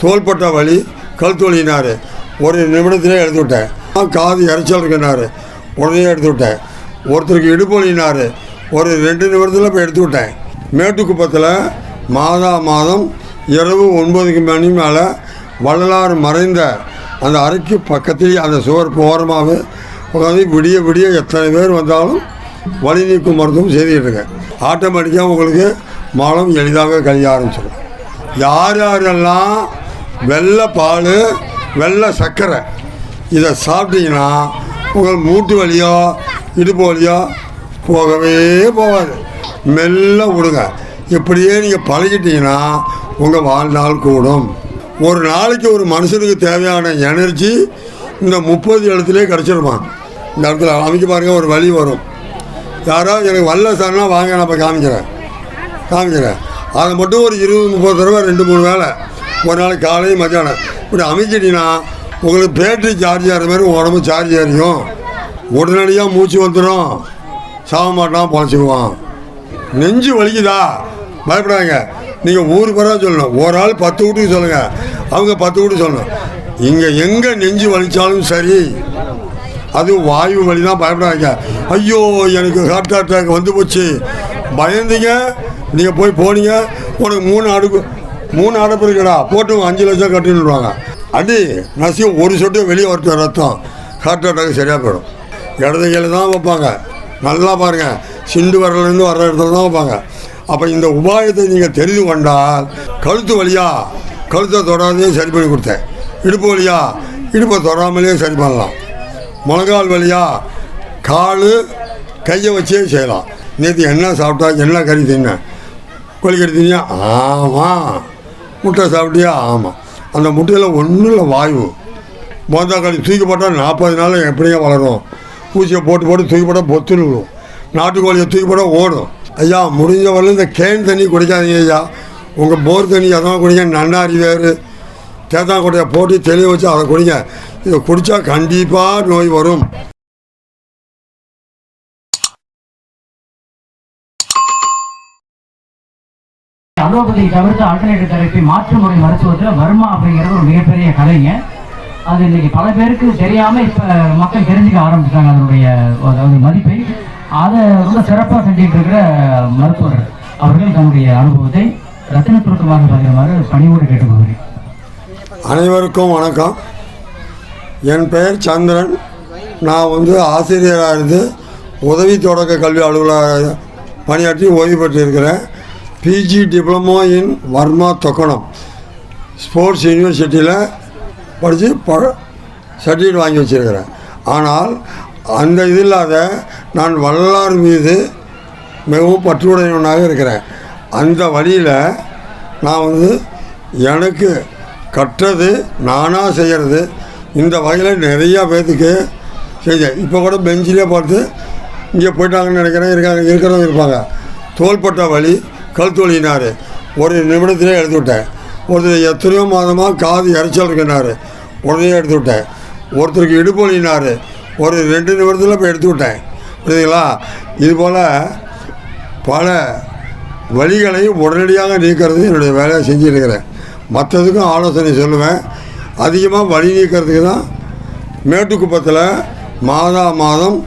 தோள்பட்ட வலி கழுத்து வலினார். ஒரு நிமிடத்திலே எடுத்து விட்டேன். காது இறைச்சல் இருக்குனார், உடனே எடுத்து விட்டேன். ஒருத்தருக்கு இடுப்பு வலினார், ஒரு 2 நிமிடத்தில் போய் எடுத்து விட்டேன். மேட்டுக்குப்பத்தில் மாதம் இரவு 9 மணி மேலே வள்ளலார் மறைந்த அந்த அறைக்கு பக்கத்தில் அந்த சுவர் ஓரமாகவே உட்காந்து விடிய விடிய எத்தனை பேர் வந்தாலும் வலி நீக்கும் மருத்துவம் செய்துக்கிட்டு இருக்கேன். ஆட்டோமேட்டிக்காக உங்களுக்கு மலம் எளிதாக கழிய ஆரம்பிச்சிடும். யார் யாரெல்லாம் வெள்ளை பால் வெள்ளை சர்க்கரை இதை சாப்பிட்டீங்கன்னா உங்கள் மூட்டு வலியோ இடுப்பு வலியோ போகவே போகாது. மெல்ல விடுங்க. இப்படியே நீங்கள் பழகிட்டீங்கன்னா உங்கள் வாழ்நாள் கூடும். ஒரு நாளைக்கு ஒரு மனுஷனுக்கு தேவையான எனர்ஜி இந்த 30 எழுத்துலேயே கிடச்சிருமா. இந்த இடத்துல அமைக்க பாருங்கள், ஒரு வழி வரும். யாராவது எனக்கு வல்ல சார்னா வாங்க, நான் இப்போ காமிக்கிறேன். அதை மட்டும் ஒரு 20-30 தடவை 2-3 வேளை ஒரு நாளைக்கு காலையும் மத்தியானம் இப்படி அமைக்கிட்டீங்கன்னா உங்களுக்கு பேட்டரி சார்ஜ் ஆகிற மாதிரி உடம்பு சார்ஜ் ஆகிடும். உடனடியாக மூச்சு வந்துடும், சாக மாட்டான், பொழைச்சிக்குவான். நெஞ்சு வலிக்குதா பயப்படாங்க. நீங்கள் ஊர் பரவ சொல்லணும். ஒரு ஆள் 10 வீட்டுக்கு சொல்லுங்கள், அவங்க 10 வீட்டுக்கு சொல்லணும். இங்கே எங்கே நெஞ்சு வலித்தாலும் சரி, அது வாயு வலி தான். பயப்படாங்க. ஐயோ எனக்கு ஹார்ட் அட்டாக் வந்து போச்சு பயந்தீங்க. நீங்கள் போய் போனீங்க, உனக்கு 3 அடைப்பு இருக்குடா போட்டு 5 லட்சம் கட்டின்னுடுவாங்க. அடி நசியம் ஒரு சொட்டு வெளியே வரட்டும் ரத்தம், ஹார்ட் அட்டாக் சரியாக போயிடும். இடது கையில் தான் வைப்பாங்க. நல்லா பாருங்கள், சிண்டு வரலேருந்து வர்ற இடத்துல தான் வைப்பாங்க. அப்போ இந்த உபாயத்தை நீங்கள் தெரிந்து கொண்டால் கழுத்து வலியா கழுத்தை தொடாதே சரி பண்ணி கொடுத்தேன். இடுப்பு வலியா இடுப்பை தொடாமலே சரி பண்ணலாம். முழங்கால் வலியா கால் கையை வச்சே செய்யலாம். நேற்று என்ன சாப்பிட்டா, என்ன கறி தின்ன, கோழிக்கறி தின்னியா? ஆமாம். முட்டை சாப்பிட்டியா? ஆமாம். அந்த முட்டையில் ஒன்றும் இல்லை, வாயு. மோந்தாக்காளி தூக்கி போட்டால் 40 நாள் எப்படியா வளரும். ஊசியை போட்டு தூக்கி போட்டால் பொத்துன்னு விடும். நாட்டுக்கோழியை தூக்கி போட்டால் ஓடும். ஐயா முடிஞ்ச வரல இந்த கேன் தண்ணி குடிக்காதீங்க ஐயா. உங்கள் போர் தண்ணி எதனால் குடிங்க. நன்னாரி வேறு தேத்தாங்கொட்டையை போட்டு தெளிய வச்சு அதை குடிங்க. இதை குடித்தா கண்டிப்பாக நோய் வரும். அலோபதி தவிர்த்து ஆல்டர்னேட்டிவ் தெரப்பி மாற்று முறை மருத்துவத்தில் வர்மா அப்படிங்கிறது ஒரு மிகப்பெரிய கலைங்க. அது இன்னைக்கு பல பேருக்கு தெரியாமல் இப்போ மக்கள் தெரிஞ்சுக்க ஆரம்பிச்சிட்டாங்க அதனுடைய மதிப்பை. அதை ரொம்ப சிறப்பாக செஞ்சுட்டு இருக்கிற மருத்துவர் அவர்கள் தன்னுடைய அனுபவத்தை ரத்தின சுருக்கமாக பகிருமாறு பணிவோடு கேட்டுக்கொள்கிறேன். அனைவருக்கும் வணக்கம். என் பெயர் சந்திரன். நான் ஆசிரியராக இருந்து உதவி தொடக்க கல்வி அலுவலராக பணியாற்றி ஓய்வு பெற்றிருக்கிறேன். PG diploma in Varma Thokkanam sports யூனிவர்சிட்டியில் படித்து சர்டிஃபிகேட் வாங்கி வச்சுருக்கிறேன். ஆனால் அந்த இது இல்லாத நான் வள்ளலார் மீது மிகவும் பற்றுடையவனாக இருக்கிறேன். அந்த வழியில் நான் எனக்கு கற்றது நானாக செய்கிறது இந்த வகையில் நிறையா பேர்த்துக்கு செஞ்சேன். இப்போ கூட பெஞ்சிலே பார்த்து இங்கே போயிட்டாங்கன்னு நினைக்கிறேன், இருக்கிறவங்க இருப்பாங்க. தோள்பட்ட வலி கழுத்து வலினார், ஒரு நிமிடத்திலே எடுத்து விட்டேன். ஒருத்தர் எத்தனையோ மாதமாக காது இறைச்சல் இருக்குனார், உடனே எடுத்து விட்டேன். ஒருத்தருக்கு இடுப்பு வலினார், ஒரு 2 நிமிடத்தில் போய் எடுத்து விட்டேன். புரியுதுங்களா? இதுபோல் பல வழிகளை உடனடியாக நீக்கிறது என்னுடைய வேலையை செஞ்சுருக்கிறேன். மற்றதுக்கும் ஆலோசனை சொல்லுவேன். அதிகமாக வலி நீக்கிறதுக்கு தான் மேட்டுக்குப்பத்தில் மாதம்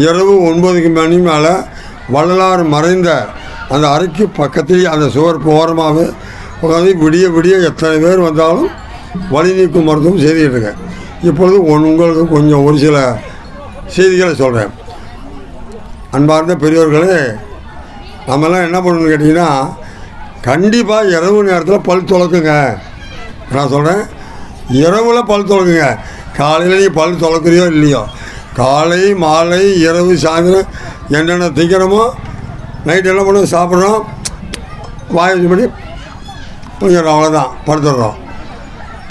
இரவு 9 மணி மேலே வள்ளலார் மறைந்த அந்த அறைக்கு பக்கத்தில் அந்த சுவர் ஓரமாகவே உட்காந்து விடிய விடிய எத்தனை பேர் வந்தாலும் வலி நீக்கும் மருத்துவம் செய்துக்கிட்டு இருக்கேன். இப்பொழுது உங்களுக்கு கொஞ்சம் ஒரு சில செய்திகளை சொல்கிறேன். அன்பார்ந்த பெரியவர்களே, நம்மெல்லாம் என்ன பண்ணணும்னு கேட்டிங்கன்னா, கண்டிப்பாக இரவு நேரத்தில் பல் துளக்குங்க. நான் சொல்கிறேன், இரவில் பல் துளக்குங்க. காலையில் நீங்கள் பல் துளக்குறியோ இல்லையோ, காலை மாலை இரவு சாயந்தரம் என்னென்ன திங்கிறோமோ, நைட்டு என்ன பண்ணுவோம், சாப்பிட்றோம், வாய் பண்ணி கொஞ்சம் அவ்வளோதான் படுத்துடுறோம்.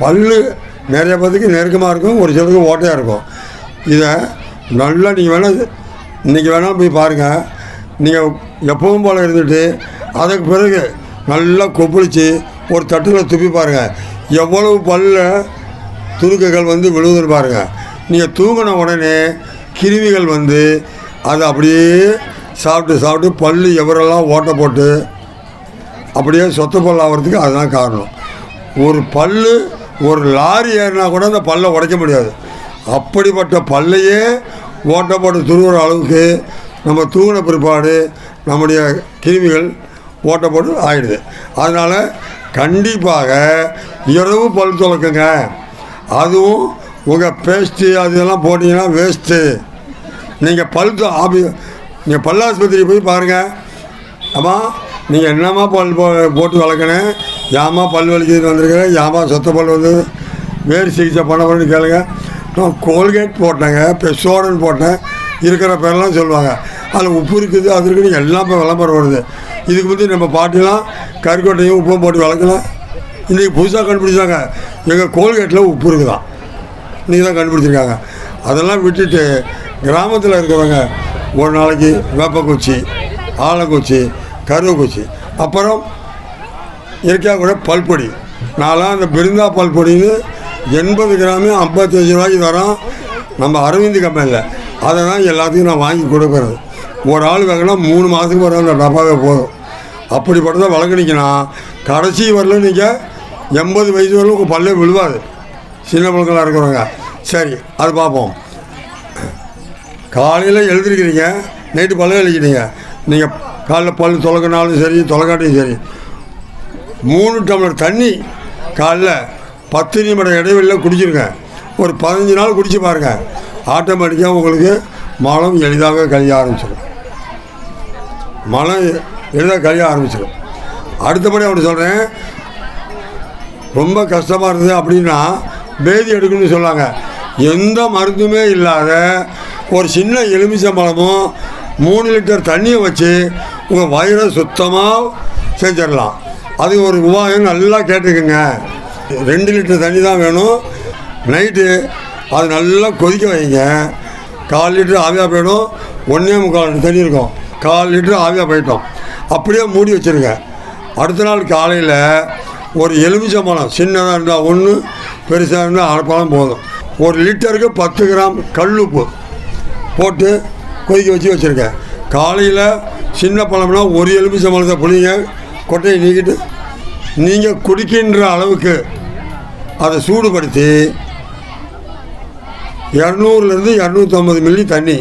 பல் நிறைய பேருக்கு நெருக்கமாக இருக்கும், ஒரு சிலருக்கு ஓட்டையாக இருக்கும். இதை நல்லா நீங்கள் வேணால் இன்றைக்கி வேணால் போய் பாருங்கள். நீங்கள் எப்பவும் போல் இருந்துட்டு அதுக்கு பிறகு நல்லா கொப்பளித்து ஒரு தட்டில் துப்பி பாருங்கள், எவ்வளவு பல்லில் துருக்கைகள் விழுதுன்னு பாருங்கள். நீங்கள் தூங்கின உடனே கிருமிகள் அதை அப்படியே சாப்பிட்டு பல் எவரெல்லாம் ஓட்டை போட்டு அப்படியே சொத்த பல் ஆகிறதுக்கு அதுதான் காரணம். ஒரு பல் ஒரு லாரி ஏறினா கூட அந்த பல்லை உடைக்க முடியாது. அப்படிப்பட்ட பல்லையே ஓட்டை போட்டு துருவுற அளவுக்கு நம்ம தூங்கின பிற்பாடு நம்முடைய கிருமிகள் ஓட்டை போட்டு ஆகிடுது. அதனால் கண்டிப்பாக இரவு பல் துலக்குங்க. அதுவும் உங்கள் பேஸ்ட்டு அதெல்லாம் போட்டிங்கன்னா வேஸ்ட்டு. நீங்கள் நீங்கள் பல்லாஸ்பத்திரி போய் பாருங்கள். அம்மா நீங்கள் என்னம்மா பல் போட்டு வளர்க்கணும், ஏமா பல் வலிக்குதுன்னு வந்திருக்கிறேன், ஏமா சொத்த பல் வந்து வேறு சிகிச்சை பண்ண போகிறேன்னு கேளுங்க. நான் கோல்கேட் போட்டேங்க, பெசோடன் போட்டேன், இருக்கிற பேரெல்லாம் சொல்லுவாங்க. அதில் உப்பு இருக்குது, அது இருக்குன்னு எல்லாம் இப்போ விளம்பரம் வருது. இதுக்கு முந்தைய நம்ம பாட்டிலாம் கறிக்கொட்டையும் உப்பும் போட்டு வளர்க்கலாம். இன்றைக்கி புதுசாக கண்டுபிடிச்சாங்க, எங்கள் கோல்கேட்டில் உப்பு இருக்குதான், இன்றைக்கி தான் கண்டுபிடிச்சிருக்காங்க. அதெல்லாம் விட்டுட்டு கிராமத்தில் இருக்கிறவங்க ஒரு நாளைக்கு வேப்பக்குச்சி, ஆலக்குச்சி, கருவக்குச்சி, அப்புறம் இயற்கையாக கூட பல்பொடி. நான்லாம் அந்த பிருந்தா பல்பொடின்னு 80 கிராமு 55 ரூபாய்க்கு தரோம் நம்ம அரவிந்த் கம்பெனியில். அதை தான் எல்லாத்துக்கும் நான் வாங்கி கொடுக்குறது. ஒரு ஆள் வாங்கினா 3 மாதத்துக்கு வர அந்த டப்பாவே போதும். அப்படிப்பட்டதை வளர்க்கணிக்கினா கடைசி வரல நீங்கள் 80 வயசு வரலும் உங்கள் பல்லே விழுவாது, சின்ன பிள்ளைங்களாக இருக்கிறவங்க. சரி, அது பார்ப்போம். காலையில் எழுதிருக்கிறீங்க, நைட்டு பல்ல எழுதிக்கிட்டீங்க. நீங்கள் காலைல பல் தொலைக்கினாலும் சரி, தொலைக்காட்டியும் சரி, 3 டம்ளர் தண்ணி காலைல 10 நிமிடம் இடைவெளியில் குடிச்சிருங்க. ஒரு 15 நாள் குடிச்சு பாருங்கள். ஆட்டோமேட்டிக்காக உங்களுக்கு மலம் எளிதாக கழிய ஆரம்பிச்சிடும். மலம் எளிதாக கழிய ஆரம்பிச்சிடும். அடுத்தபடி அப்படி சொல்கிறேன், ரொம்ப கஷ்டமாக இருந்தது அப்படின்னா பேதி எடுக்கணும்னு சொல்லாங்க. எந்த மருந்துமே இல்லாத ஒரு சின்ன எலுமிச்சம்பழமும் 3 லிட்டர் தண்ணியை வச்சு உங்கள் வயிறை சுத்தமாக செஞ்சிடலாம். அது ஒரு உபாயம் நல்லா கேட்டுக்குங்க. 2 லிட்டர் தண்ணி தான் வேணும். நைட்டு அது நல்லா கொதிக்க வைங்க. 1/4 லிட்டர் ஆவியாக போயிடும். 1.25 லிட்டர் தண்ணி இருக்கும், 1/4 லிட்டர் ஆவியாக போயிட்டோம். அப்படியே மூடி வச்சுருங்க. அடுத்த நாள் காலையில் ஒரு எலுமிச்சம்பழம் சின்னதாக இருந்தால் 1, பெருசாக இருந்தால் அரைப்பழம் போதும். 1 லிட்டருக்கு 10 கிராம் கல்லுப்பு போட்டு கொதிக்க வச்சுருக்கேன். காலையில் சின்ன பழம்னா ஒரு எலுமிச்சம்பழத்தை புளிங்க, கொட்டையை நீக்கிட்டு நீங்கள் குடிக்கின்ற அளவுக்கு அதை சூடுபடுத்தி 200லேருந்து 250 மில்லி தண்ணி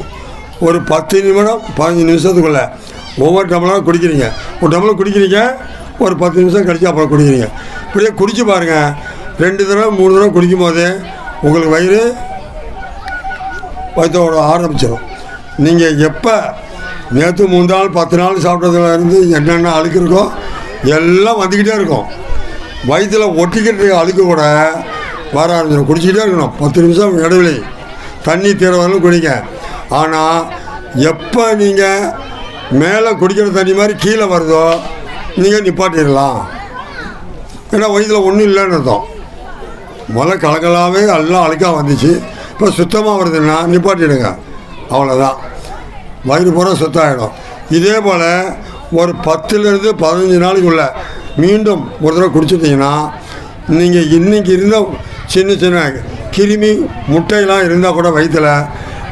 ஒரு 10 நிமிடம் 15 நிமிஷத்துக்குள்ளே ஒவ்வொரு டம்ளராக குடிக்கிறீங்க. ஒரு டம்ளர் குடிக்கிறீங்க, ஒரு 10 நிமிஷம் கழிச்சு அப்புறம் குடிக்கிறீங்க. இப்படியே குடிச்சு பாருங்கள். 2 தடவை 3 தடவை குடிக்கும் போது உங்களுக்கு வயிற்றோட ஆரம்பிச்சிடும். நீங்கள் எப்போ நேற்று 3 நாள் 10 நாள் சாப்பிட்டதுலேருந்து என்னென்ன அழுக்கு இருக்கோ எல்லாம் வந்துக்கிட்டே இருக்கும். வயிற்றில் ஒட்டிக்கிட்டு அழுக்கு கூட வர ஆரம்பிச்சிடும். குடிச்சிக்கிட்டே இருக்கணும். 10 நிமிஷம் இடைவெளி, தண்ணி தீர வரலும் குடிங்க. ஆனால் எப்போ நீங்கள் மேலே குடிக்கிற தண்ணி மாதிரி கீழே வருதோ நீங்கள் நிப்பாட்டிடலாம். ஏன்னா வயிற்றில் ஒன்றும் இல்லைன்னு அர்த்தம். முதல்ல கலக்கலாகவே எல்லாம் அழுக்காக வந்துச்சு, இப்போ சுத்தமாக வருதுன்னா நிப்பாட்டிடுங்க. அவ்வளோதான், வயிறு பூரா சுத்தமாகிடும். இதே போல் ஒரு 10லேருந்து 15 நாளைக்குள்ளே மீண்டும் ஒரு தடவை குடிச்சிட்டிங்கன்னா நீங்கள் இன்றைக்கி இருந்த சின்ன சின்ன கிருமி முட்டையெல்லாம் இருந்தால் கூட வயிற்றில்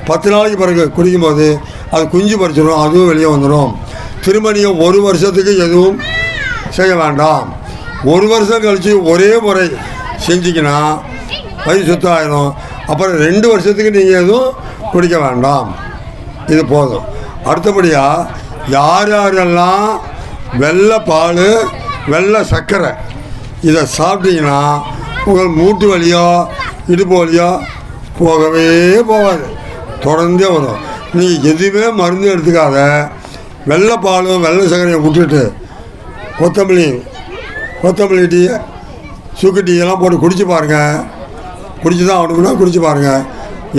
10 நாளைக்கு பிறகு குடிக்கும்போது அது குஞ்சு பறிச்சிடும், அதுவும் வெளியே வந்துடும். திரும்ப நீங்கள் 1 வருஷத்துக்கு எதுவும் செய்ய வேண்டாம். 1 வருஷம் கழித்து ஒரே முறை செஞ்சிக்கினா வயிறு சுத்தம் ஆகிடும். அப்புறம் 2 வருஷத்துக்கு நீங்கள் எதுவும் குடிக்க வேண்டாம். இது போதும். அடுத்தபடியாக யார் யாரெல்லாம் வெள்ளை பால், வெள்ளை சர்க்கரை இதை சாப்பிட்டீங்கன்னா உங்கள் மூட்டு வலியோ இடுப்பு வலியோ போகவே போகாது, தொடர்ந்தே வரும். நீங்கள் எதுவுமே மருந்து எடுத்துக்காத வெள்ளை பாலும் வெள்ளை சர்க்கரையை விட்டுட்டு கொத்தமல்லி டீ, சுக்கு டீ எல்லாம் போட்டு குடிச்சு பாருங்கள். குடிச்சு தான் அவனுக்குன்னா குடிச்சு பாருங்கள்.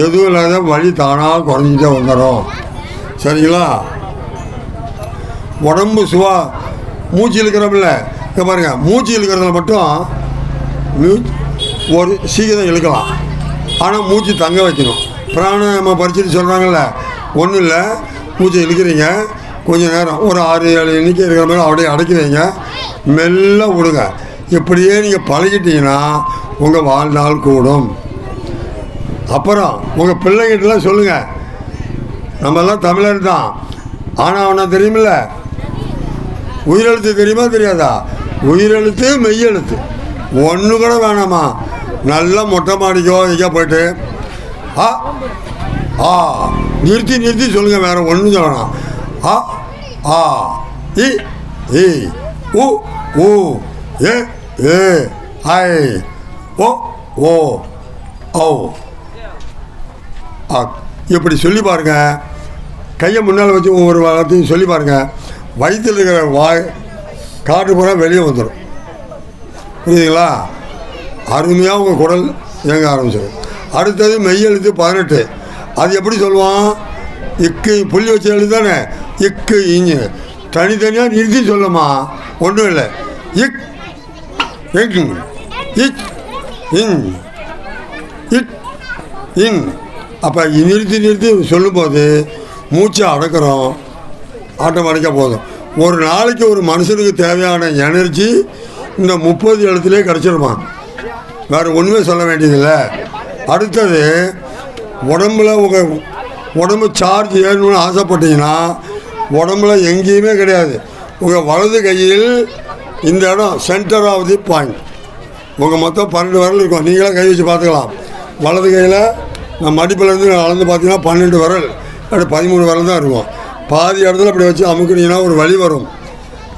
எதுவும் இல்லாத வலி தானாக குறைஞ்சிட்டே வந்துடும். சரிங்களா? உடம்பு மூச்சு இழுக்கிறோம்ல, இங்கே பாருங்கள், மூச்சு இழுக்கிறதுல மட்டும் ஒரு சீக்கிரம் இழுக்கலாம். ஆனால் மூச்சு தங்க வைக்கணும். பிராணாயாமம் பறிச்சுட்டு சொல்கிறாங்கல்ல, ஒன்றும் இல்லை, மூச்சை இழுக்கிறீங்க கொஞ்சம் நேரம், ஒரு 6-7 எண்ணிக்கை இருக்கிற மாதிரி அப்படியே அடக்கி வைங்க, மெல்ல விடுங்க. இப்படியே நீங்கள் பழகிட்டீங்கன்னா உங்கள் வாழ்நாள் கூடும். அப்புறம் உங்கள் பிள்ளைங்கிட்டலாம் சொல்லுங்கள், நம்மெல்லாம் தமிழர் தான், ஆனால் அவனை தெரியுமில்ல, உயிரெழுத்து தெரியுமா தெரியாதா? உயிரெழுத்து மெய்யெழுத்து ஒன்று கூட வேணாமா, நல்லா மொட்டை மாடிக்கோ எங்கேயா போயிட்டு ஆ ஆ நிறுத்தி நிறுத்தி சொல்லுங்கள், வேறு ஒன்றும் சொல்ல வேணாம். ஆ ஆ இ இ உ ஊ ஏ ஏ ஐ ஓ ஓ ஓ ஆ இப்படி சொல்லி பாருங்க. கையை முன்னால் வச்சு ஒவ்வொரு வார்த்தையும் சொல்லி பாருங்க. வயிற்றில் இருக்கிற காற்று பூரா வெளியே வந்துடும். புரியுதுங்களா? அருமையாக உங்கள் குடல் இயங்க ஆரம்பிச்சிடும். அடுத்தது மெய்யெழுத்து 18. அது எப்படி சொல்லுவான்? இக்கு புள்ளி வச்சு எழுது தானே, இக்கு இஞ்சு தனித்தனியாக நிறுத்தி சொல்லுமா, ஒன்றும் இல்லை. இக் இக் இக் இன் இக் இன். அப்போ நிறுத்தி நிறுத்தி சொல்லும்போது மூச்சை அடக்கிறோம், ஆட்டோமேட்டிக்காக போதும். ஒரு நாளைக்கு ஒரு மனுஷனுக்கு தேவையான எனர்ஜி இந்த 30 எழுத்துலேயே கிடச்சிருமா, வேறு ஒன்றுமே சொல்ல வேண்டியதில்லை. அடுத்தது உடம்புல உங்கள் உடம்பு சார்ஜ் ஏறணும்னு ஆசைப்பட்டீங்கன்னா உடம்புல எங்கேயுமே கிடையாது. உங்கள் வலது கையில் இந்த இடம் சென்டர் ஆஃப் தி பாயிண்ட். உங்கள் மொத்தம் 12 விரல் இருக்கும். நீங்களே கை வச்சு பார்த்துக்கலாம். வலது கையில் நான் மடிப்பிலேருந்து அளந்து பார்த்தீங்கன்னா 12 விரல், அப்படி 13 விரல் தான் இருக்கும். பாதி இடத்துல இப்படி வச்சு அமுக்குனீங்கன்னா ஒரு வலி வரும்.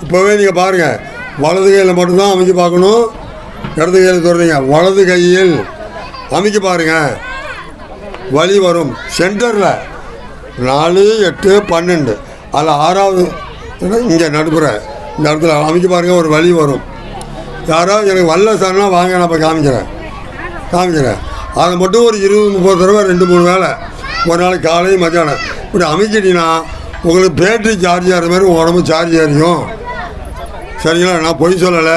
இப்போவே நீங்கள் பாருங்கள், வலது கையில் மட்டும்தான் அமைக்க பார்க்கணும், இடது கையில் தொடர்றீங்க. வலது கையில் அமைக்க பாருங்கள், வலி வரும். சென்டரில் 4 8 12 அதில் 6வது இங்கே நடுப்புற இந்த இடத்துல அமைக்க பாருங்கள், ஒரு வலி வரும். யாராவது எனக்கு வல்ல சார்னா வாங்க, நான் இப்போ காமிக்கிறேன். அதை மட்டும் ஒரு 20 30 தடவை 2 3 வேலை ஒரு நாளைக்கு காலையும் மத்தியானம் இப்படி அமைக்கிட்டீங்கன்னா உங்களுக்கு பேட்டரி சார்ஜ் ஆகிற மாதிரி உங்கள் உடம்பு சார்ஜ் ஆகிருக்கும். சரிங்களா? நான் பொய் சொல்லலை.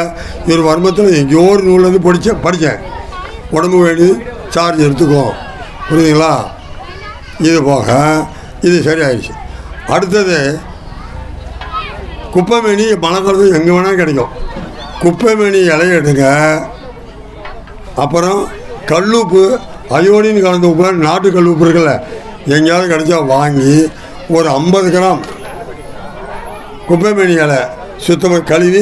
ஒரு வருமத்தில் எங்கேயோ ஒரு நூல்லேருந்து படித்தேன். உடம்பு வேண்டி சார்ஜ் எடுத்துக்கும். புரியுதுங்களா? இது போக இது சரியாயிடுச்சு. அடுத்தது குப்பைமேனி மழைக்காலத்து எங்கே வேணால் கிடைக்கும். குப்பைமேனி இலைய எடுங்க. அப்புறம் கல்லுப்பு, அயோடின் கலந்த உப்பு, நாட்டு கல் உப்பு இருக்குல்ல, எங்கேயாவது கிடைச்சா வாங்கி ஒரு 50 கிராம் குப்பைமேனி இலை சுத்தமாக கழுவி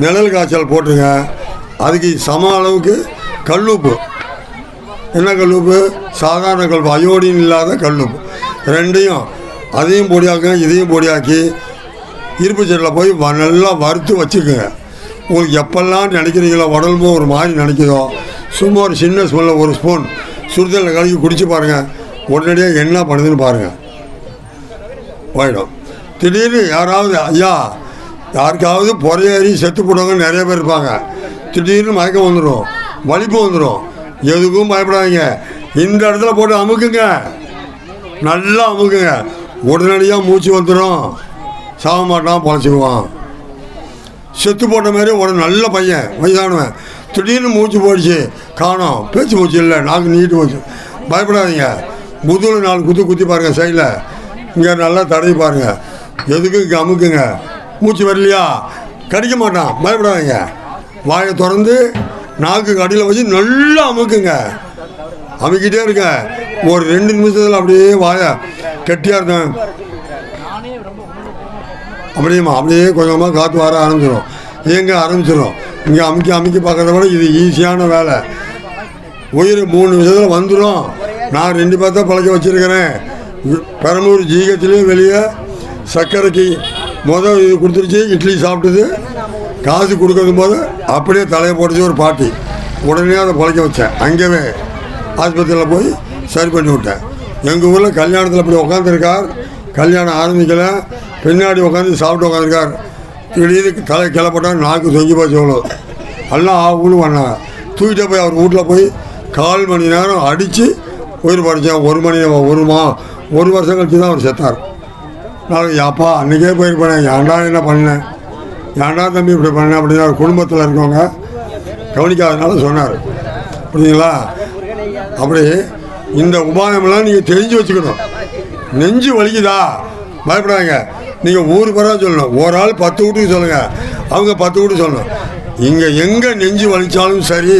நிழல் காய்ச்சல் போட்டுருங்க. அதுக்கு சம அளவுக்கு கல்லுப்பு. என்ன கல்லுப்பு? சாதாரண கல்லுப்பு, அயோடின் இல்லாத கல்லுப்பு. ரெண்டையும் அதையும் பொடியாக்குங்க, இதையும் பொடியாக்கி இருப்பு சட்டில் போய் நல்லா வறுத்து வச்சுக்கோங்க. உங்களுக்கு எப்பெல்லாம் நினைக்கிறீங்களோ, உடம்பு ஒரு மாதிரி நினைக்கிறதோ, சும்மா ஒரு சின்ன ஸ்பூனில் ஒரு ஸ்பூன் சுடுதலில் கலக்கி குடிச்சு பாருங்கள். உடனடியாக என்ன பண்ணுதுன்னு பாருங்கள், போயிடும். திடீர்னு யாராவது ஐயா யாருக்காவது பொறையேறி செத்து போடுவாங்க நிறைய பேர் இருப்பாங்க. திடீர்னு மயக்கம் வந்துடும், வலிப்பு வந்துடும். எதுக்கும் பயப்படாதீங்க. இந்த இடத்துல போட்டு அமுக்குங்க, நல்லா அமுக்குங்க. உடனடியாக மூச்சு வந்துடும். சாக மாட்டான், பொழைச்சிக்குவான். செத்து போட்ட மாதிரி ஒரு நல்ல பையன் வயதானவன் திடீர்னு மூச்சு போயிடுச்சு, காணோம், பேச்சு மூச்சு இல்லை, நாக்கு நீட்டு போச்சு, பயப்படாதீங்க. முதுகில் 4 குத்தி பாருங்கள், சைடில் இங்கே நல்லா தடவி பாருங்கள். எதுக்கு இங்கே அமுக்குங்க. மூச்சு வரலையா, கடிக்க மாட்டான், பயப்படாதீங்க. வாயை திறந்து நாக்கு அடியில் வச்சு நல்லா அமுக்குங்க. அமுக்கிட்டே இருக்க. ஒரு 2 நிமிஷத்தில் அப்படியே வாயை கெட்டியாக இருக்கேன். அப்படியே கொஞ்சமாக காற்று வர ஆரம்பிச்சிடும், இயங்க ஆரம்பிச்சிடும். இங்கே அமுக்கி பார்க்குறத விட இது ஈஸியான வேலை. உயிர் 3 நிமிஷத்தில் வந்துடும். நான் 2 பேர்த்த பழக்க வச்சுருக்கிறேன். பெரம்பூர் ஜிஹெச்லேயும் வெளியே சர்க்கரைக்கு இது கொடுத்துருச்சு. இட்லி சாப்பிட்டது காசு கொடுக்கறது போது அப்படியே தலையை போட்டுச்சு ஒரு பாட்டி. உடனே அதை பழக்க வச்சேன். அங்கேவே ஆஸ்பத்திரியில் போய் சரி பண்ணி விட்டேன். எங்கள் ஊரில் கல்யாணத்தில் அப்படி உட்காந்துருக்கார். கல்யாணம் ஆரம்பிக்கலை, பின்னாடி உட்காந்து சாப்பிட்டு உட்காந்துருக்கார். திடீர்னு தலை கிளப்பட்டால் நாக்கு தொங்கி போச்சு. எவ்வளோ எல்லாம் ஆகுன்னு பண்ணாங்க. தூக்கிட்டே போய் அவர் வீட்டில் போய் 1/4 மணி நேரம் அடித்து உயிர் படித்தேன். 1 வருஷம் கழிச்சு தான் அவர் செத்தார். நாளைக்கு அப்பா அன்றைக்கே போயிருப்பேன், ஏன்டா என்ன பண்ணேன், ஏன்டா தம்பி இப்படி பண்ணேன் அப்படின்னு அவர் குடும்பத்தில் இருக்கவங்க கவனிக்காதனால சொன்னார். புரியுதுங்களா? அப்படி இந்த உபாயமெல்லாம் நீங்கள் தெரிஞ்சு வச்சுக்கணும். நெஞ்சு வலிக்குதா, பயப்படாதீங்க. நீங்கள் ஊர் பேராக சொல்லணும். ஒரு ஆள் 10 வீட்டுக்கு சொல்லுங்கள், அவங்க 10 வீட்டுக்கு சொல்லணும். இங்கே எங்கே நெஞ்சு வலித்தாலும் சரி,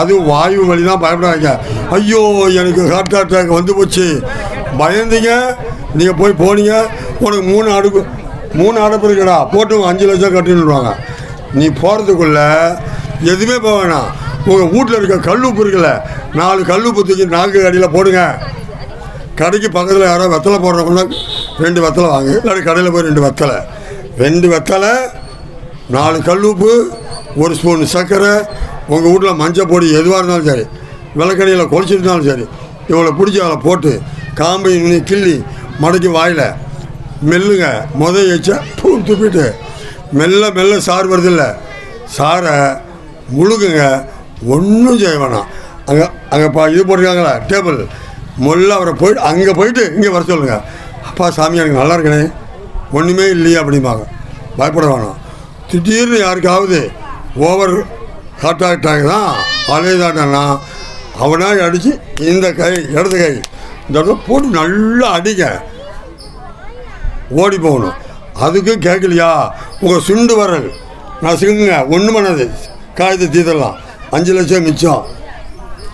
அது வாயு வலி தான், பயப்படாதீங்க. ஐயோ எனக்கு ஹார்ட் அட்டாக் வந்து போச்சு பயந்தீங்க. நீங்கள் போய் போனீங்க, உனக்கு 3 அடப்பு இருக்குடா, போட்டு 5 லட்சம் கட்டின்னுடுவாங்க. நீ போகிறதுக்குள்ளே எதுவுமே போக வேணாம். உங்கள் வீட்டில் இருக்க கல்லுப்பு இருக்குல்ல, 4 கல்லுப்பு தூக்கி நாக்கு கடியில் போடுங்க. கடைக்கு பக்கத்தில் யாரோ வெத்தலை போடுறவங்கன்னா 2 வெத்தலை வாங்க, இல்லாட்டி கடையில் போய் 2 வெத்தலை 4 கல்லுப்பு, 1 ஸ்பூன் சர்க்கரை, உங்கள் வீட்டில் மஞ்சள் பொடி எதுவாக இருந்தாலும் சரி, விளக்கடியில் கொளிச்சிருந்தாலும் சரி, இவ்வளோ பிடிச்சி அதில் போட்டு காம்பை கிள்ளி மடக்கி வாயில் மெல்லுங்க. வச்சா பூ துப்பிட்டு மெல்ல சாறு வருதில்ல, சாரை முழுகுங்க. ஒன்றும் செய்ய வேணாம். அங்கே இது போட்டிருக்காங்களா டேபிள், அவரை போயிட்டு அங்கே போயிட்டு இங்கே வர சொல்லுங்கள். அப்பா சாமி எனக்கு நல்லா இருக்கணே, ஒன்றுமே இல்லையா அப்படிம்பாங்க. பயப்பட வேணாம். திடீர்னு யாருக்காவது ஓவர் ஹார்ட் அட்டாக் தான் அலைதாட்டனா அவனாக அடித்து இந்த கை இடது கை இந்த இடத்துல போட்டு நல்லா அடிக்க ஓடி போகணும். அதுக்கும் கேட்கலையா உங்கள் சுண்டு வரல் நசுக்குங்க, ஒன்றும் பண்ணாது, காயத்தை தீர்த்தலாம். 5 லட்சம் மிச்சம்.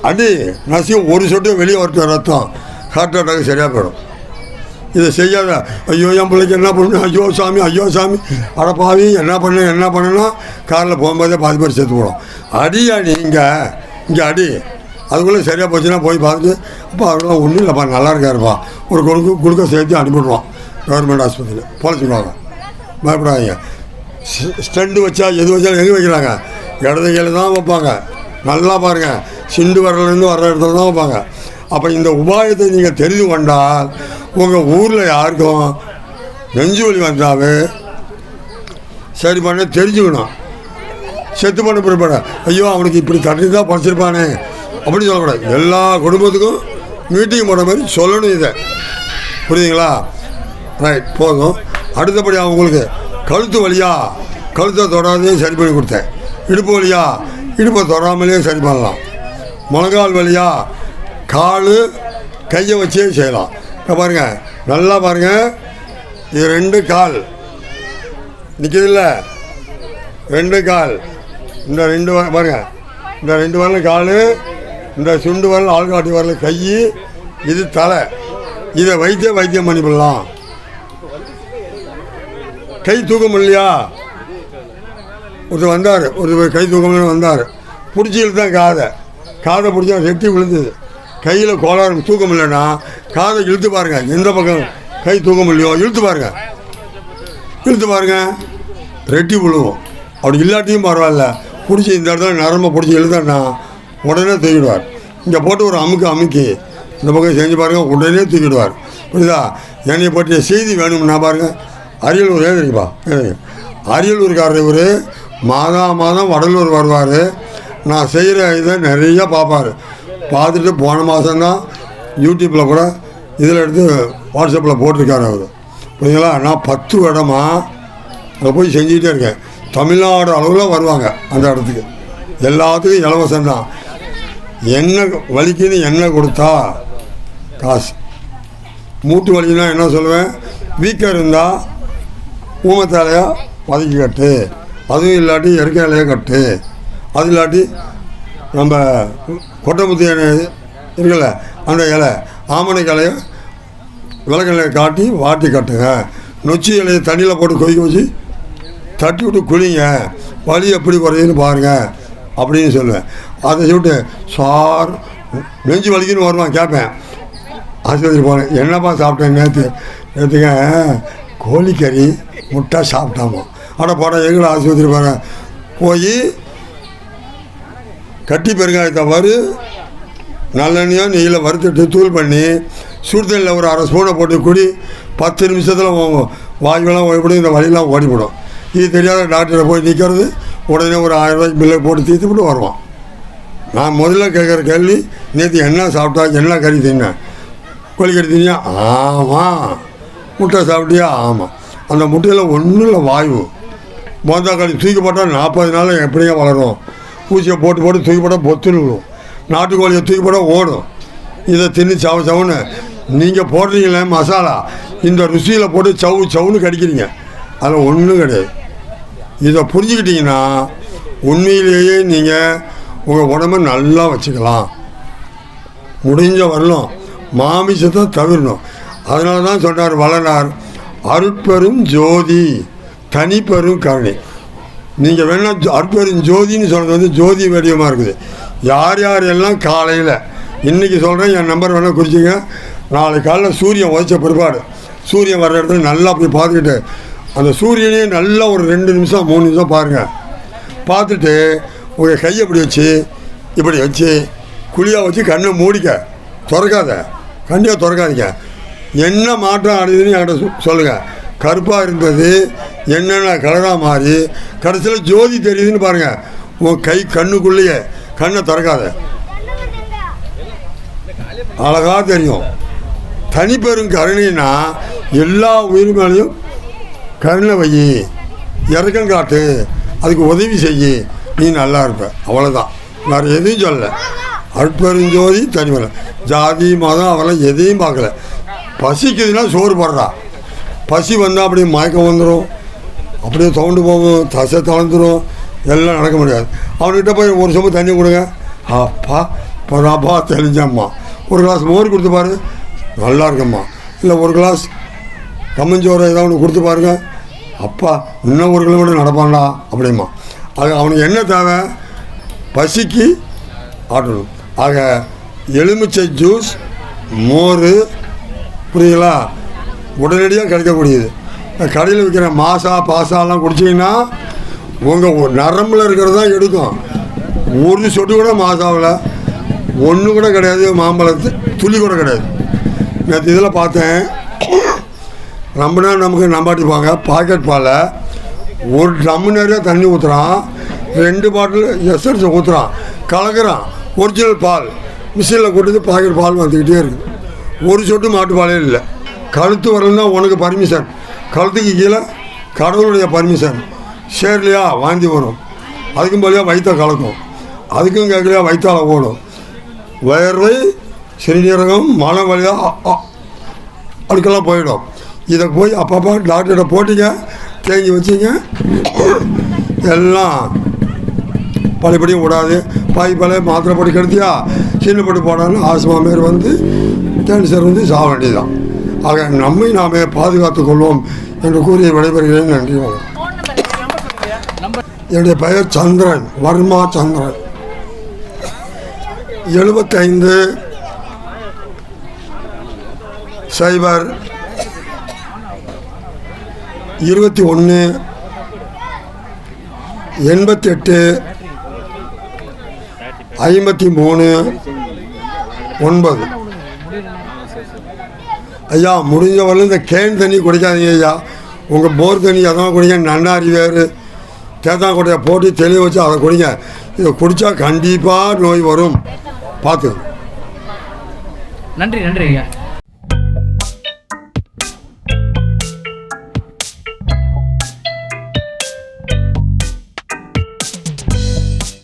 அடி நசியும் ஒரு சொட்டு வெளியே வரட்டும், ரத்தம் ஹார்ட் அட்டாக் சரியாக போயிடும். இதை செய்யாத. ஐயோ என் பிள்ளைக்கு என்ன பண்ணணும், ஐயோ சாமி அடப்பாவி என்ன பண்ணணும்னா காரில் போகும்போதே பாதி பேர் சேர்த்து போடும். அடியா நீ இங்கே அடி. அதுக்குள்ளே சரியாக போச்சுன்னா போய் பார்த்துட்டு அப்பா அவரெல்லாம் ஒன்றும் இல்லைப்பா நல்லா இருக்காருப்பா, ஒரு குளுக்க சேர்த்து அனுப்பிவிடுவான் கவர்மெண்ட் ஆஸ்பத்திரியில் பொழைச்சிடுவாங்க. பயப்படாதீங்க. ஸ்டெண்டு வச்சா எது வச்சாலும் எங்கே வைக்கிறாங்க, இடது கையில் தான் வைப்பாங்க. நல்லா பாருங்கள், சிண்டு வரலேருந்து வர்ற இடத்துல தான் வைப்பாங்க. அப்போ இந்த உபாயத்தை நீங்கள் தெரிந்து கொண்டால் உங்கள் ஊரில் யாருக்கும் நெஞ்சு வலி வந்தாவே சரி பண்ண தெரிஞ்சுக்கணும். செத்து பண்ண பிற்பாடு ஐயோ அவனுக்கு இப்படி தண்ணி தான் படிச்சிருப்பானே அப்படின்னு சொல்லக்கூடாது. எல்லா குடும்பத்துக்கும் மீட்டிங் போடுற மாதிரி சொல்லணும். இதை புரியுதுங்களா? ரைட், போதும். அடுத்தபடி அவங்களுக்கு கழுத்து வலியா கழுத்தை தொடாதே சரி பண்ணி கொடுத்தேன். இடுப்பு வலியா இடுப்பை தொடாமலே சரி பண்ணலாம். முழங்கால் வலியா கால் கையை வச்சே செய்யலாம். பாருங்கள், நல்லா பாருங்கள், இது 2 கால் நிற்கிதில்ல, 2 கால், இந்த 2 பாருங்கள், இந்த 2 வரல கால், இந்த சுண்டு வரல ஆள்காட்டி வரல கை, இது தலை. இதை வைத்தியம் பண்ணிவிடலாம். கை தூக்கம் இல்லையா, ஒருத்தர் வந்தார், ஒரு கை தூக்கம்னு வந்தார், பிடிச்சி இழுத்தான் காதை பிடிச்சா ரெட்டி விழுந்தது. கையில் கோளாறு தூக்கம் இல்லைன்னா காதை இழுத்து பாருங்கள், எந்த பக்கம் கை தூக்கம் இல்லையோ இழுத்து பாருங்கள், ரெட்டி விழுவும். அப்படி இல்லாட்டியும் பரவாயில்ல, பிடிச்சி இந்த இடத்துல நரம்பை பிடிச்சி இழுத்தான்னா உடனே தூக்கிடுவார். இங்கே போட்டு ஒரு அமுக்கி இந்த பக்கம் செஞ்சு பாருங்கள், உடனே தூக்கிடுவார். புரியுதா? என்னை பற்றிய செய்தி வேணும்னா பாருங்கள், அரியலூர் ஏதுப்பா, அரியலூர்காரர் இவர் மாதம் வடலூர் வருவார். நான் செய்கிற இதை நிறையா பார்ப்பார். பார்த்துட்டு போன மாதம்தான் யூடியூப்பில் கூட இதில் எடுத்து வாட்ஸ்அப்பில் போட்டிருக்காரு அவர். புரியுங்களா? நான் 10 வருடமாக அதை போய் செஞ்சுக்கிட்டே இருக்கேன். தமிழ்நாடு அளவில் வருவாங்க அந்த இடத்துக்கு. எல்லாத்துக்கும் இலவசம்தான். எண்ணெய் வலிக்குன்னு எண்ணெய் கொடுத்தா காசு. மூட்டு வலின்னா என்ன சொல்லுவேன், வீக்காக இருந்தால் ஊமத்தாலையா வதக்கி கட்டு, அதுவும் இல்லாட்டி இயற்கை இலையை கட்டு, அது இல்லாட்டி நம்ம கொட்டைமுத்தி இருக்குல்ல அந்த இலை ஆமணை இலையை விளக்கெண்ணையை காட்டி வாட்டி கட்டுங்க. நொச்சி இலையை தண்ணியில் போட்டு கொதிக்க வச்சு தட்டி விட்டு குளிங்க, வலி எப்படி குறையுதுன்னு பாருங்கள் அப்படின்னு சொல்லுவேன். அதை சொல்லிட்டு சார் நெஞ்சு வலிக்குன்னு வருவான். கேட்பேன், ஆஸ்பத்திரி போனேன், என்னப்பா சாப்பிட்டேன் நேற்றுங்க கோழிக்கறி முட்டை சாப்பிட்டாமா. ஆனால் போட எங்களை ஆஸ்பத்திரி போகிறேன், போய் கட்டி பெருங்காயத்தை நல்லெண்ணையோ நெய்யில் வறுத்துட்டு தூள் பண்ணி சுடுதண்ணில் ஒரு 1/2 ஸ்பூனை போட்டு குடி. 10 நிமிஷத்தில் வாய்வெல்லாம் ஓடிப்படும், இந்த வலியெல்லாம் ஓடிப்படும். இது தெரியாத டாக்டரை போய் நிற்கிறது, உடனே ஒரு 1000 ரூபாய்க்கு பில்லை போட்டு தீர்த்துப்பட்டு வருவான். நான் முதல்ல கேட்குற கேள்வி, நேற்று என்ன சாப்பிட்டா, என்ன கறி தின்னேன், கோழிக்கறி தின்னியா? ஆமாம். முட்டை சாப்பிட்டியா? ஆமாம். அந்த முட்டையில் ஒன்றும் இல்லை, வாயு. மொந்தக்காளி தூக்கி போட்டால் 40 நாள் எப்படிங்க வளரும். ஊசியை போட்டு தூக்கி போட்டால் பொத்துன்னு விடும். நாட்டுக்கோழியை தூக்கி போட்டால் ஓடும். இதை தின்னு சவுன்னு நீங்கள் போடுறீங்களே மசாலா, இந்த ருசியில் போட்டு சவுன்னு கடிக்கிறீங்க, அதில் ஒன்றும் கிடையாது. இதை புரிஞ்சுக்கிட்டிங்கன்னா உண்மையிலேயே நீங்கள் உங்கள் உடம்பை நல்லா வச்சுக்கலாம். முடிஞ்ச வரலும் மாமிசத்தை தவிரணும். அதனால தான் சொன்னார் வளனார், அருட்பெரும் ஜோதி தனிப்பெரும் கருணை. நீங்கள் வேணால் அற்பெரும் ஜோதின்னு சொல்கிறது வந்து ஜோதி வடிவமாக இருக்குது. யார் யார் எல்லாம் காலையில் இன்றைக்கி சொல்கிறேன், என் நம்பர் வேணால் குறிச்சிங்க. நாளைக்கு காலைல சூரியன் உதச்ச பிற்பாடு சூரியன் வர்ற இடத்துல நல்லா போய் பார்த்துக்கிட்டு அந்த சூரியனையும் நல்லா ஒரு 2 நிமிஷம் 3 நிமிஷம் பாருங்கள். பார்த்துட்டு உங்கள் கையை இப்படி வச்சு குழியாக வச்சு கண்ணை மூடிக்க, திறக்காத, கண்ணியாக திறக்காதீங்க. என்ன மாற்றம் அடையுதுன்னு என்கிட்ட சொல்லுங்கள். கருப்பாக இருந்தது என்னென்ன கலராக மாறி கடைசியில் ஜோதி தெரியுதுன்னு பாருங்கள். உன் கண்ணுக்குள்ளேயே கண்ணை திறக்காத, அழகாக தெரியும். தனிப்பெரும் கருணைன்னா எல்லா உயிர் மேலேயும் கருணை வை, இறக்கம் காட்டு, அதுக்கு உதவி செய்ய, நீ நல்லா இருப்ப. அவ்வளோதான், வேறு எதையும் சொல்லலை. அற்பெருஞ்சோதி தனிமலை, ஜாதி மதம் அவெல்லாம் எதையும் பார்க்கல. பசிக்குதுன்னா சோறு போடுறா, பசி வந்தால் அப்படியே மயக்கம் வந்துடும், அப்படியே தோண்டு போகும், தசை தளர்ந்துடும், எல்லாம் நடக்க முடியாது. அவன்கிட்ட போய் ஒரு சொம்பு தண்ணி கொடுங்க, அப்பா பராப்பா தெளிஞ்சம்மா, ஒரு கிளாஸ் மோர் கொடுத்து பாரு, நல்லா இருக்கம்மா. இல்லை ஒரு கிளாஸ் கம்மஞ்சோறு ஏதாவது ஒன்று கொடுத்து பாருங்க, அப்பா இன்னும் 1 கிலோமீட்டர் நடப்பான்டா அப்படிமா. ஆக அவனுக்கு என்ன தேவை? பசிக்கு ஆட்டணும். ஆக எலுமிச்சை ஜூஸ், மோர், புரியுங்களா, உடனடியாக கிடைக்கக்கூடியது. கடையில் விற்கிற மாசா பாசாலாம் குடிச்சிங்கன்னா உங்கள் நரம்பில் இருக்கிறது தான் எடுக்கும். ஒரு சொட்டு கூட மாசாவில் ஒன்று கூட கிடையாது, மாம்பழத்து துளி கூட கிடையாது. நேற்று இதில் பார்த்தேன், ரொம்ப நேரம் நமக்கு நம்பாட்டிப்பாங்க. பாக்கெட் பாலை ஒரு ட்ரம்மு நிறைய தண்ணி ஊற்றுறான், 2 பாட்டில் எசன்ஸ் ஊற்றுறான், கலக்கிறான். ஒரிஜினல் பால் மிஷினில் கொண்டு பாக்கெட் பால் வந்துக்கிட்டே இருக்குது. ஒரு சொட்டு மாட்டு பாலே இல்லை. கழுத்து வரலன்னா உனக்கு பர்மிஷன், கழுத்துக்கு கீழே கடவுளுடைய பர்மிஷன். சேர்லையா வாந்தி வரும், அதுக்கும் போலியா வயிற்ற கலக்கும், அதுக்கும் கேட்கலையா வயிற்றால் ஓடும். வயர்வை, சிறுநீரகம், மலம் வழியாக அதுக்கெல்லாம் போயிடும். இதை போய் அப்பப்போ டாக்டர்கிட்ட போட்டிங்க, தேங்கி வச்சிங்க, எல்லாம் பழையபடியும் விடாது. பழைய மாத்திரை போட்டு கெடுத்தியா சின்ன போட்டு போனாலும் ஆஸ்மா மாரி வந்து கேன்சர் வந்து சாக வேண்டியதுதான். ஆக நம்மை நாமே பாதுகாத்து கொள்வோம் என்று கூறி விடைபெறுகிறேன். நன்றி. என்னுடைய பெயர் சந்திரன், வர்மா சந்திரன். 75 0 21 88 53 9. ஐயா முடிஞ்ச வரல இந்த கேன் தண்ணி குடிக்காதீங்க ஐயா. உங்கள் போர் தண்ணி அதான் குடிங்க. நன்னாரி வேறு தேத்தாங்கொட்டையை போட்டு தெளிய வச்சு அதை குடிங்க. இதை குடித்தா கண்டிப்பாக நோய் வரும், பார்த்து. நன்றி ஐயா.